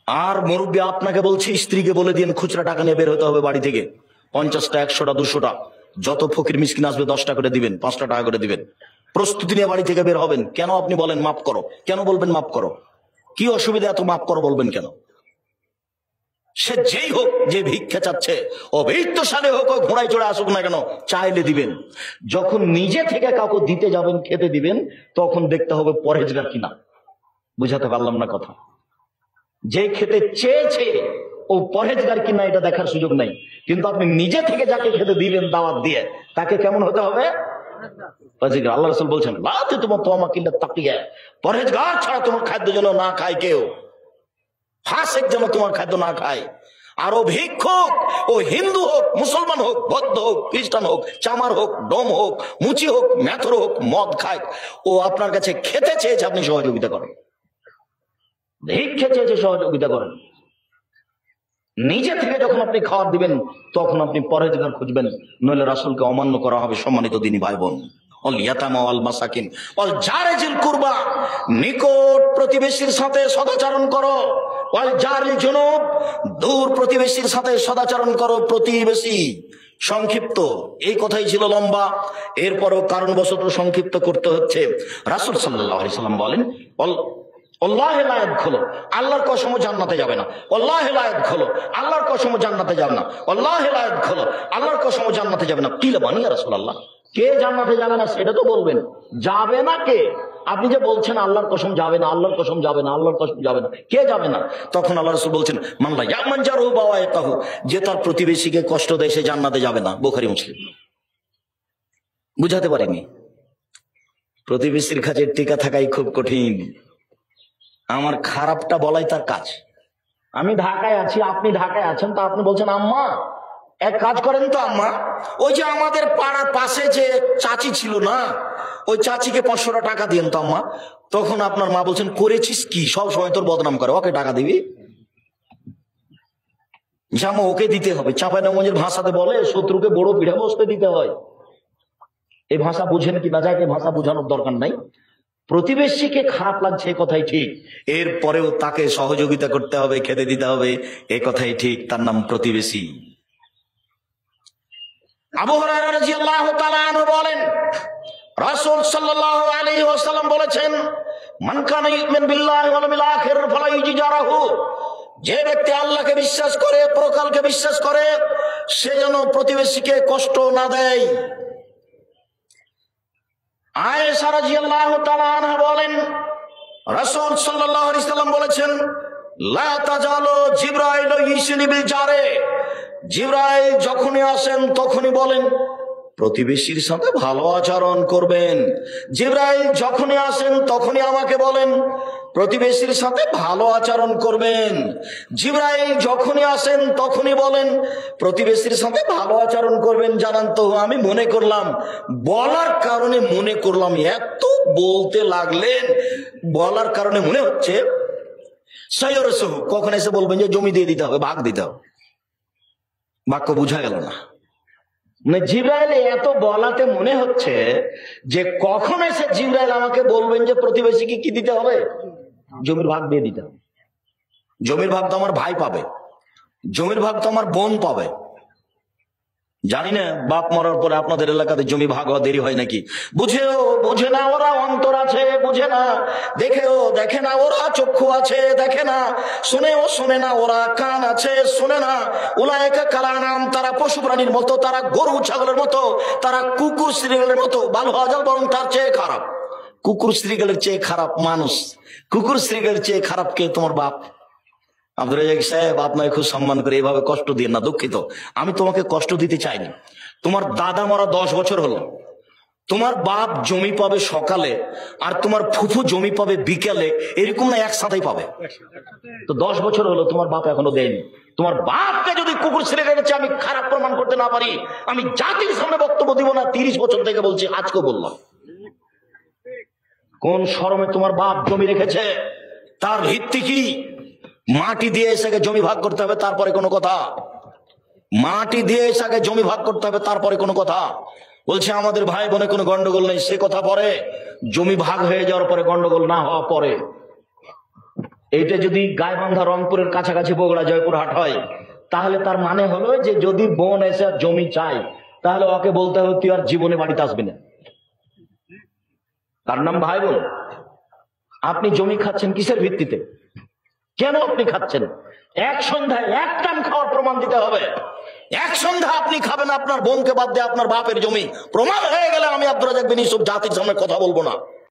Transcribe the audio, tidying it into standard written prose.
আর মুরব্বী আপনাকে বলছে স্ত্রীকে বলে দিন খুচরা টাকা নিয়ে বের হতে হবে বাড়ি থেকে, 50টা 100টা 200টা, যত ফকির মিসকিন আসবে 10টা করে দিবেন, 5টা টাকা করে দিবেন, প্রস্তুতি নিয়ে বাড়ি থেকে বের হবেন। কেন আপনি বলেন মাফ করো? কেন বলবেন মাফ করো? কি অসুবিধা এত মাফ করো বলবেন কেন? সে যেই হোক, যে ভিক্ষা চাচ্ছে, অভিজ্ঞশালী হোক, ঘোড়ায় চড়ে আসুক না কেন, চাইলে দিবেন। যখন নিজে থেকে কাউকে দিতে যাবেন, খেতে দিবেন, তখন দেখতে হবে পরহেজগার কিনা। বুঝাতে পারলাম না কথা? যে খেতে চেয়েছে ও পরহেজগার কিনা এটা দেখার সুযোগ নাই, কিন্তু আপনি নিজে থেকে যাকে খেতে দিবেন দাওয়াত দিয়ে, তাকে কেমন হতে হবে? আল্লাহ রাসূল বলছেন, তোমার তাকিয়া, পরহেজগার ছাড়া তোমার খাদ্য যেন না খায় কেউ, ফাসিক যেন তোমার খাদ্য না খায়। আর ও ভিক্ষুক, ও হিন্দু হোক, মুসলমান হোক, বৌদ্ধ হোক, খ্রিস্টান হোক, চামার হোক, ডোম হোক, মুচি হোক, মেথর হোক, মদ খায়, ও আপনার কাছে খেতে চেয়েছে, আপনি সহযোগিতা করেন। ভিক্ষে চেয়েছে, সহযোগিতা করেন। নিজে থেকে যখন আপনি খাবার দিবেন, তখন আপনি পরহেজগার খুঁজবেন, নইলে রাসূলকে অমান্য করা হবে। সম্মানিত দিনী ভাই বোন, নিকট প্রতিবেশীর সাথে সদাচরণ করো, দূর প্রতিবেশীর সাথে সদাচরণ করো। প্রতিবেশী সংক্ষিপ্ত, এই কথাই ছিল লম্বা, এরপরও কারণবশত সংক্ষিপ্ত করতে হচ্ছে। রাসূল সাল্লাল্লাহু আলাইহি সাল্লাম বলেন, আল্লাহে লা ইয়াদখুলু, আল্লাহর কসম জান্নাতে যাবে না। আল্লাহে লা ইয়াদখুলু, আল্লাহর কসম জান্নাতে যাবে না। আল্লাহে লা ইয়াদখুলু, আল্লাহর কসম জান্নাতে যাবে না। কিলা বানি ইয়া রাসূলুল্লাহ, কে জান্নাতে যাবে না সেটা তো বলবেন। যাবে না কে? আপনি যে বলছেন আল্লাহর কসম যাবে না, আল্লাহর কসম যাবে না, আল্লাহর কসম যাবে না, কে যাবে না? তখন আল্লাহ রাসূল বলছেন, মান লা ইয়ামান জারহু বাওয়াইকাহু, যে তার প্রতিবেশীকে কষ্ট দেয় সে জান্নাতে যাবে না। বুখারী মুসলিম। বুঝাতে পারিনি? প্রতিবেশীর কাছে টিকা থাকাই খুব কঠিন। আমার খারাপটা বলাই তার কাজ। আমি ঢাকায় আছি, আপনি ঢাকায় আছেন, তা আপনি বলছেন আম্মা এক কাজ করেন তো আম্মা, ওই যে আমাদের পাড়ার পাশে যে চাচি ছিল না, ওই চাচিকে 500 টাকা দিন তো আম্মা। তখন আপনার মা বলছেন, করেছিস কি? সব সময় তোর বদনাম করে, ওকে টাকা দিবি? জামা ওকে দিতে হবে। চাঁপাইনবাবগঞ্জের ভাষাতে বলে, শত্রুকে বড় পিঠে বসতে দিতে হয়। এই ভাষা বুঝেন কি না যাকে, ভাষা বোঝানোর দরকার নাই। প্রতিবেশীকে খারাপ লাগছে এ কথাই ঠিক, এরপরেও তাকে সহযোগিতা করতে হবে, খেতে দিতে হবে, এ কথাই ঠিক। তার নাম প্রতিবেশী। আবু হুরায়রা রাদিয়াল্লাহু তাআলা আনহু বলেন, রাসূল সাল্লাল্লাহু আলাইহি ওয়াসাল্লাম বলেছেন, মান কানা ইউমিনু বিল্লাহি ওয়াল ইয়াউমিল আখির ফালা ইউজিরাহু, যে ব্যক্তি আল্লাহকে বিশ্বাস করে, পরকালকে বিশ্বাস করে, সে যেন প্রতিবেশীকে কষ্ট না দেয়। আয়েশা রাদিয়াল্লাহু তাআলা আনহা বলেন, রাসূল সাল্লাল্লাহু আলাইহি ওয়াসাল্লাম বলেছেন, লা তাজালু জিবরাইল ইউসিনি বিল জারে, জিবরাইল যখনই আসেন তখনই বলেন প্রতিবেশীর সাথে ভালো আচরণ করবেন। জিবরাইল যখনই আসেন তখনই আমাকে বলেন প্রতিবেশীর সাথে ভালো আচরণ করবেন। জিবরাইল যখনই আসেন তখনই বলেন প্রতিবেশীর সাথে ভালো আচরণ করবেন। জানান তো, আমি মনে করলাম, বলার কারণে মনে করলাম, এত বলতে লাগলেন, বলার কারণে মনে হচ্ছে সাইয়রসহু, কখন এসে বলবেন যে জমি দিয়ে দিতে হবে, ভাগ দিতে হবে। বাক্য বুঝা গেল না। মানে জিবরাইল এত বলাতে মনে হচ্ছে যে কখন এসে জিবরাইল আমাকে বলবেন যে প্রতিবেশীকে কি দিতে হবে, জমির ভাগ দিয়ে দিতে হবে। জমির ভাগ তো আমার ভাই পাবে, জমির ভাগ তো আমার বোন পাবে। জানি না বাপ মরার পরে আপনাদের এলাকাতে জমি ভাগ হওয়া দেরি হয় নাকি। বুঝেও বুঝে না ওরা, অন্তর আছে বুঝে না, দেখেও দেখে না ওরা, চক্ষু আছে দেখে না, শুনেও শুনে না ওরা, কান আছে শুনে না। উলায়েকা কালানাম, তারা পশু প্রাণীর মতো, তারা গরু ছাগলের মতো, তারা কুকুর শ্রীগালের মতো। ভালো হওয়া যাল, বরং তার চেয়ে খারাপ। কুকুর শ্রীগালের চেয়ে খারাপ মানুষ, কুকুর শ্রীগালের চেয়ে খারাপ কে? তোমার বাপ। আব্দুর রাজ্জাক সাহেব, আপনাকে খুব সম্মান করে, এভাবে কষ্ট দিয়ে না, দুঃখিত। আমি তোমাকে কষ্ট দিতে চাইনি। তোমার দাদা মরা 10 বছর হলো, তোমার বাপ জমি পাবে সকালে আর তোমার ফুফু জমি পাবে বিকেলে, এরকম না একসাথেই পাবে। তো 10 বছর হলো, তোমার বাপ এখনো দেয়নি। তোমার বাপকে যদি কুকুর ছেড়ে রেখেছে আমি খারাপ প্রমাণ করতে না পারি, আমি জাতির সামনে বক্তব্য দিব না। 30 বছর থেকে বলছি, আজকে বললাম। কোন শরমে তোমার বাপ জমি রেখেছে? তার ভিত্তি কি? মাটি দিয়ে এসে জমি ভাগ করতে হবে, তারপরে কোনো কথা। মাটি দিয়ে এসে জমি ভাগ করতে হবে, তারপরে কোনো কথা। বলছে আমাদের ভাই বোনে কোনো গন্ডগোল নেই, সে কথা পরে। জমি ভাগ হয়ে যাওয়ার পরে গন্ডগোল না হওয়া পরে। এইটা যদি গাইবান্ধা রংপুরের কাছাকাছি বগুড়া জয়পুরহাট হয়, তাহলে তার মানে হলো যে যদি বোন এসে জমি চায়, তাহলে ওকে বলতে হবে তুই আর জীবনে বাড়িতে আসবি না। তার নাম ভাই বোন। আপনি জমি খাচ্ছেন কিসের ভিত্তিতে? কেন আপনি খাচ্ছেন? এক সন্ধ্যায় এক টান খাওয়ার প্রমাণ দিতে হবে। এক সন্ধ্যা আপনি খাবেন আপনার বোনকে বাদ দিয়ে আপনার বাপের জমি, প্রমাণ হয়ে গেলে আমি আব্দুর রাজ্জাক বিন ইউসুফ জাতির সামনে কথা বলবো না।